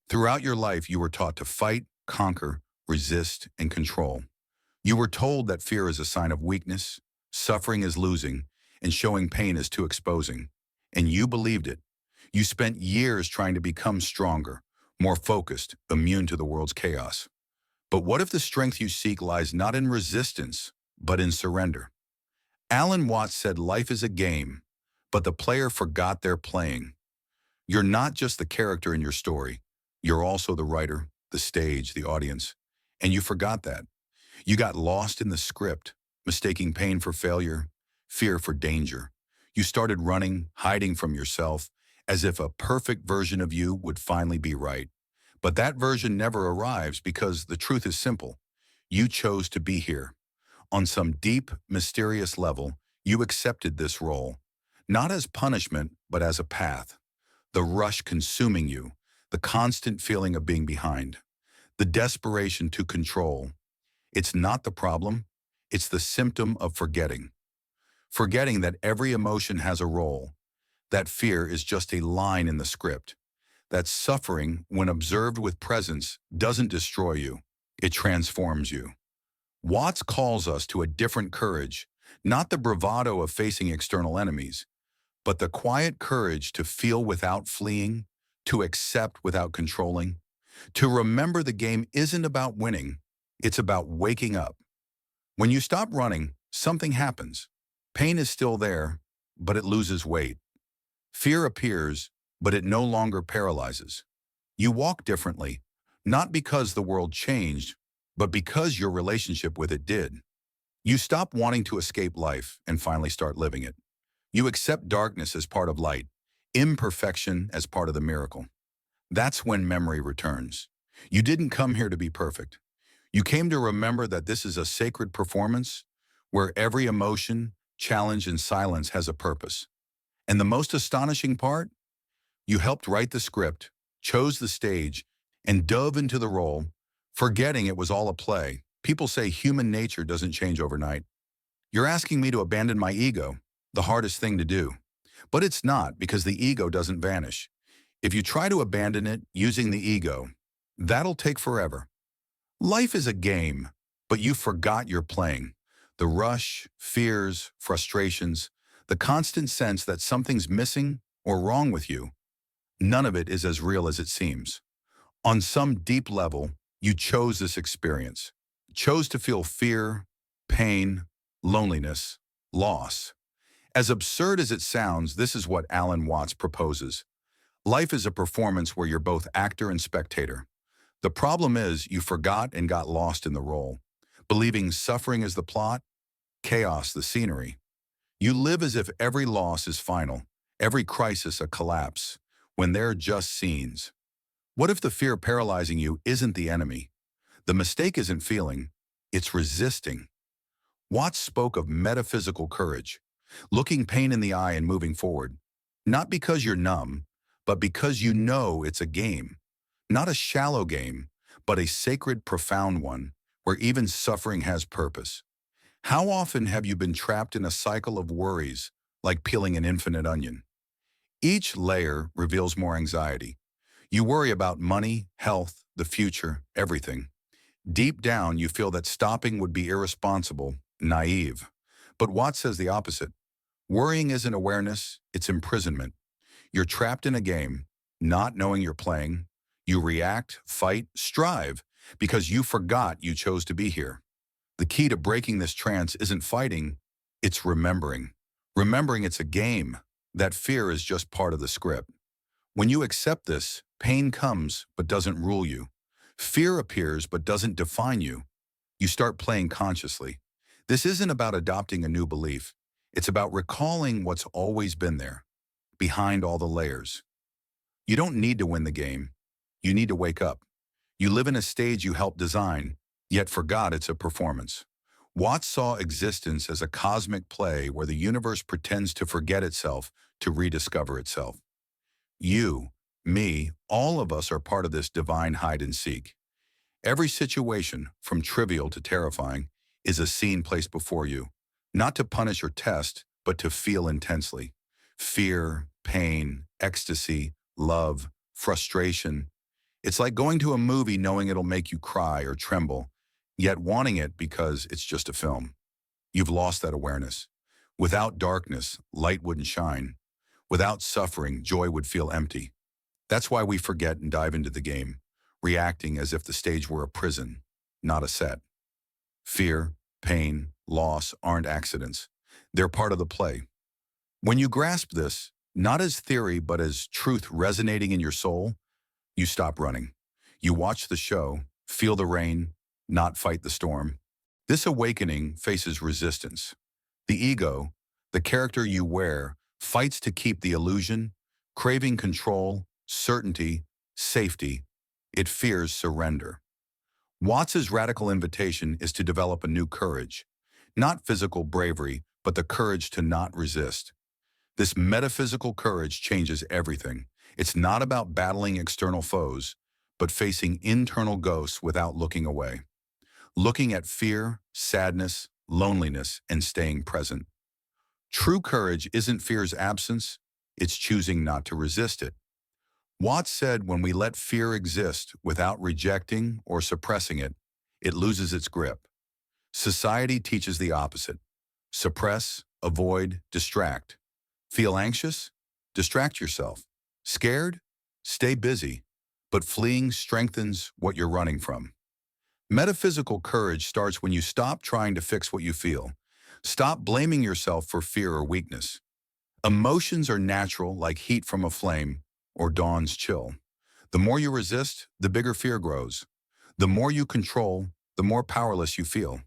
Throughout your life, you were taught to fight, conquer, resist, and control. You were told that fear is a sign of weakness, suffering is losing, and showing pain is too exposing. And you believed it. You spent years trying to become stronger, more focused, immune to the world's chaos. But what if the strength you seek lies not in resistance, but in surrender? Alan Watts said life is a game, but the player forgot they're playing. You're not just the character in your story. You're also the writer, the stage, the audience. And you forgot that. You got lost in the script, mistaking pain for failure, fear for danger. You started running, hiding from yourself, as if a perfect version of you would finally be right. But that version never arrives because the truth is simple. You chose to be here. On some deep, mysterious level, you accepted this role, not as punishment, but as a path. The rush consuming you, the constant feeling of being behind, the desperation to control. It's not the problem, it's the symptom of forgetting. Forgetting that every emotion has a role, that fear is just a line in the script, that suffering, when observed with presence, doesn't destroy you, it transforms you. Watts calls us to a different courage, not the bravado of facing external enemies, but the quiet courage to feel without fleeing, to accept without controlling, to remember the game isn't about winning, it's about waking up. When you stop running, something happens. Pain is still there, but it loses weight. Fear appears, but it no longer paralyzes. You walk differently, not because the world changed, but because your relationship with it did. You stop wanting to escape life and finally start living it. You accept darkness as part of light, imperfection as part of the miracle. That's when memory returns. You didn't come here to be perfect. You came to remember that this is a sacred performance where every emotion, challenge, and silence has a purpose. And the most astonishing part? You helped write the script, chose the stage, and dove into the role, forgetting it was all a play. People say human nature doesn't change overnight. You're asking me to abandon my ego, the hardest thing to do. But it's not, because the ego doesn't vanish. If you try to abandon it using the ego, that'll take forever. Life is a game, but you forgot you're playing. The rush, fears, frustrations, the constant sense that something's missing or wrong with you, none of it is as real as it seems. On some deep level, you chose this experience, chose to feel fear, pain, loneliness, loss. As absurd as it sounds, this is what Alan Watts proposes. Life is a performance where you're both actor and spectator. The problem is you forgot and got lost in the role, believing suffering is the plot, chaos the scenery. You live as if every loss is final, every crisis a collapse, when they're just scenes. What if the fear paralyzing you isn't the enemy? The mistake isn't feeling, it's resisting. Watts spoke of metaphysical courage, looking pain in the eye and moving forward, not because you're numb, but because you know it's a game. Not a shallow game, but a sacred, profound one, where even suffering has purpose. How often have you been trapped in a cycle of worries, like peeling an infinite onion? Each layer reveals more anxiety. You worry about money, health, the future, everything. Deep down, you feel that stopping would be irresponsible, naive. But Watts says the opposite. Worrying isn't awareness, it's imprisonment. You're trapped in a game, not knowing you're playing. You react, fight, strive, because you forgot you chose to be here. The key to breaking this trance isn't fighting, it's remembering. Remembering it's a game, that fear is just part of the script. When you accept this, pain comes but doesn't rule you. Fear appears but doesn't define you. You start playing consciously. This isn't about adopting a new belief. It's about recalling what's always been there, behind all the layers. You don't need to win the game. You need to wake up. You live in a stage you helped design, yet forgot it's a performance. Watts saw existence as a cosmic play where the universe pretends to forget itself to rediscover itself. You, me, all of us are part of this divine hide and seek. Every situation, from trivial to terrifying, is a scene placed before you, not to punish or test, but to feel intensely. Fear, pain, ecstasy, love, frustration. It's like going to a movie knowing it'll make you cry or tremble, yet wanting it because it's just a film. You've lost that awareness. Without darkness, light wouldn't shine. Without suffering, joy would feel empty. That's why we forget and dive into the game, reacting as if the stage were a prison, not a set. Fear, pain, loss aren't accidents. They're part of the play. When you grasp this, not as theory but as truth resonating in your soul, you stop running. You watch the show, feel the rain, not fight the storm. This awakening faces resistance. The ego, the character you wear, fights to keep the illusion, craving control, certainty, safety. It fears surrender. Watts's radical invitation is to develop a new courage, not physical bravery, but the courage to not resist. This metaphysical courage changes everything. It's not about battling external foes, but facing internal ghosts without looking away. Looking at fear, sadness, loneliness, and staying present. True courage isn't fear's absence, it's choosing not to resist it. Watts said when we let fear exist without rejecting or suppressing it, it loses its grip. Society teaches the opposite. Suppress, avoid, distract. Feel anxious? Distract yourself. Scared? Stay busy. But fleeing strengthens what you're running from. Metaphysical courage starts when you stop trying to fix what you feel. Stop blaming yourself for fear or weakness. Emotions are natural, like heat from a flame or dawn's chill. The more you resist, the bigger fear grows. The more you control, the more powerless you feel.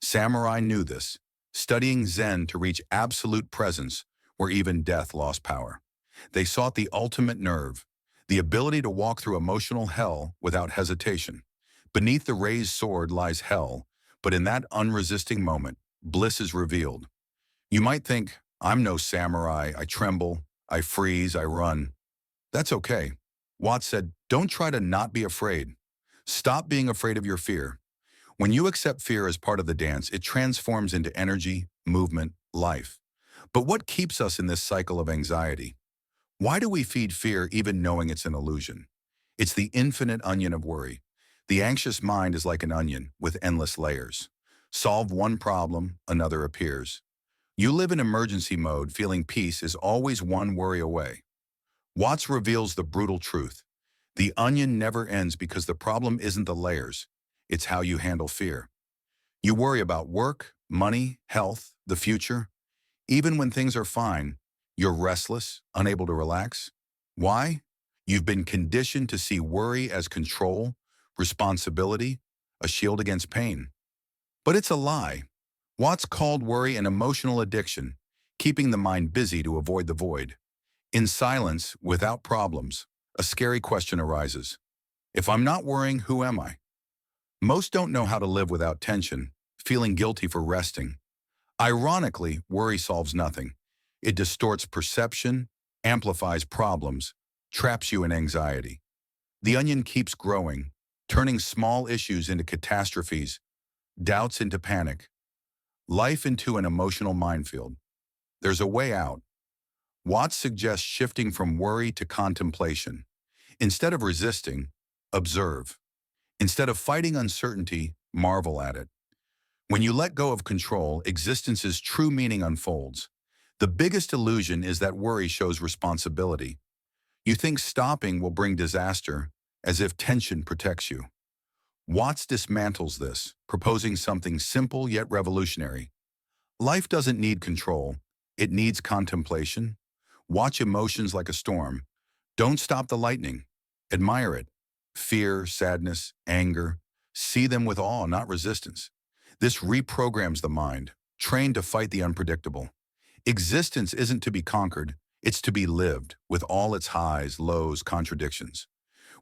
Samurai knew this, studying Zen to reach absolute presence where even death lost power. They sought the ultimate nerve, the ability to walk through emotional hell without hesitation. Beneath the raised sword lies hell, but in that unresisting moment, bliss is revealed. You might think, I'm no samurai, I tremble, I freeze, I run. That's okay. Watts said, don't try to not be afraid. Stop being afraid of your fear. When you accept fear as part of the dance, it transforms into energy, movement, life. But what keeps us in this cycle of anxiety? Why do we feed fear even knowing it's an illusion? It's the infinite onion of worry. The anxious mind is like an onion with endless layers. Solve one problem, another appears. You live in emergency mode, feeling peace is always one worry away. Watts reveals the brutal truth. The onion never ends because the problem isn't the layers. It's how you handle fear. You worry about work, money, health, the future. Even when things are fine, you're restless, unable to relax. Why? You've been conditioned to see worry as control, responsibility, a shield against pain. But it's a lie. Watts called worry an emotional addiction, keeping the mind busy to avoid the void. In silence, without problems, a scary question arises. If I'm not worrying, who am I? Most don't know how to live without tension, feeling guilty for resting. Ironically, worry solves nothing. It distorts perception, amplifies problems, traps you in anxiety. The onion keeps growing, turning small issues into catastrophes, doubts into panic, life into an emotional minefield. There's a way out. Watts suggests shifting from worry to contemplation. Instead of resisting, observe. Instead of fighting uncertainty, marvel at it. When you let go of control, existence's true meaning unfolds. The biggest illusion is that worry shows responsibility. You think stopping will bring disaster, as if tension protects you. Watts dismantles this, proposing something simple yet revolutionary. Life doesn't need control. It needs contemplation. Watch emotions like a storm. Don't stop the lightning. Admire it. Fear, sadness, anger. See them with awe, not resistance. This reprograms the mind, trained to fight the unpredictable. Existence isn't to be conquered, it's to be lived, with all its highs, lows, contradictions.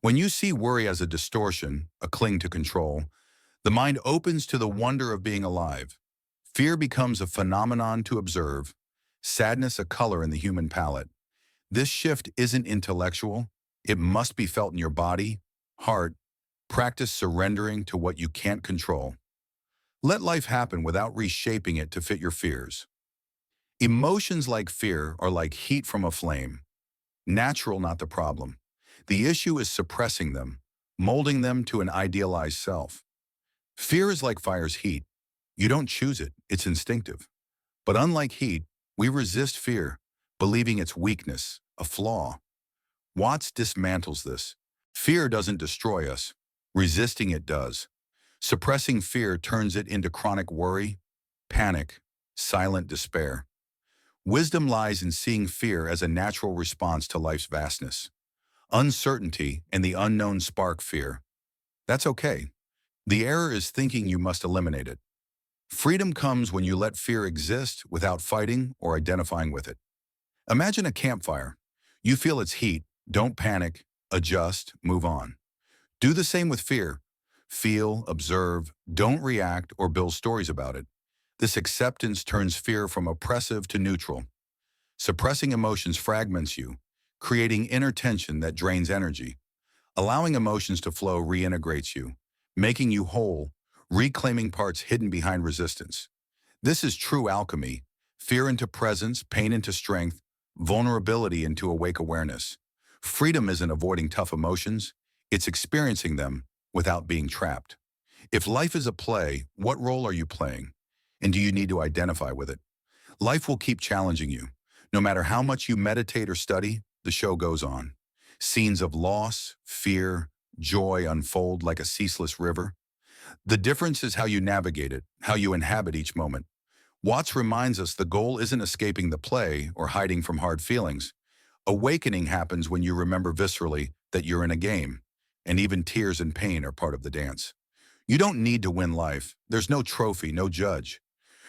When you see worry as a distortion, a cling to control, the mind opens to the wonder of being alive. Fear becomes a phenomenon to observe, sadness a color in the human palette. This shift isn't intellectual, it must be felt in your body, heart. Practice surrendering to what you can't control. Let life happen without reshaping it to fit your fears. Emotions like fear are like heat from a flame. Natural, not the problem. The issue is suppressing them, molding them to an idealized self. Fear is like fire's heat. You don't choose it, it's instinctive. But unlike heat, we resist fear, believing it's weakness, a flaw. Watts dismantles this. Fear doesn't destroy us. Resisting it does. Suppressing fear turns it into chronic worry, panic, silent despair. Wisdom lies in seeing fear as a natural response to life's vastness. Uncertainty and the unknown spark fear. That's okay. The error is thinking you must eliminate it. Freedom comes when you let fear exist without fighting or identifying with it. Imagine a campfire. You feel its heat. Don't panic. Adjust. Move on. Do the same with fear. Feel, observe, don't react or build stories about it. This acceptance turns fear from oppressive to neutral. Suppressing emotions fragments you, creating inner tension that drains energy. Allowing emotions to flow reintegrates you, making you whole, reclaiming parts hidden behind resistance. This is true alchemy: fear into presence, pain into strength, vulnerability into awake awareness. Freedom isn't avoiding tough emotions, it's experiencing them without being trapped. If life is a play, what role are you playing? And do you need to identify with it? Life will keep challenging you. No matter how much you meditate or study, the show goes on. Scenes of loss, fear, joy unfold like a ceaseless river. The difference is how you navigate it, how you inhabit each moment. Watts reminds us the goal isn't escaping the play or hiding from hard feelings. Awakening happens when you remember viscerally that you're in a game, and even tears and pain are part of the dance. You don't need to win life. There's no trophy, no judge.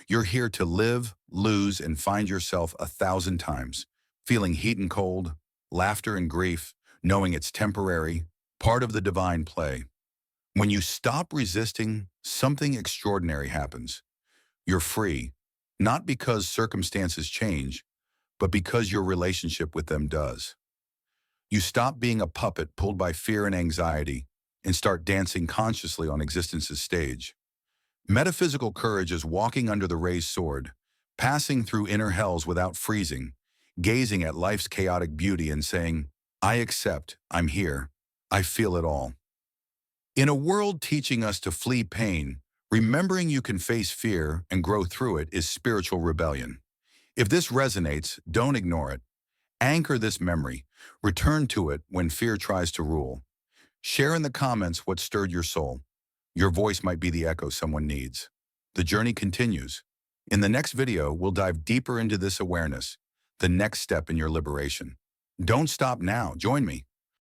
You're here to live, lose, and find yourself 1,000 times, feeling heat and cold, laughter and grief, knowing it's temporary, part of the divine play. When you stop resisting, something extraordinary happens. You're free, not because circumstances change, but because your relationship with them does. You stop being a puppet pulled by fear and anxiety and start dancing consciously on existence's stage. Metaphysical courage is walking under the raised sword, passing through inner hells without freezing, gazing at life's chaotic beauty and saying, I accept, I'm here, I feel it all. In a world teaching us to flee pain, remembering you can face fear and grow through it is spiritual rebellion. If this resonates, don't ignore it. Anchor this memory. Return to it when fear tries to rule. Share in the comments what stirred your soul. Your voice might be the echo someone needs. The journey continues. In the next video, we'll dive deeper into this awareness, the next step in your liberation. Don't stop now. Join me.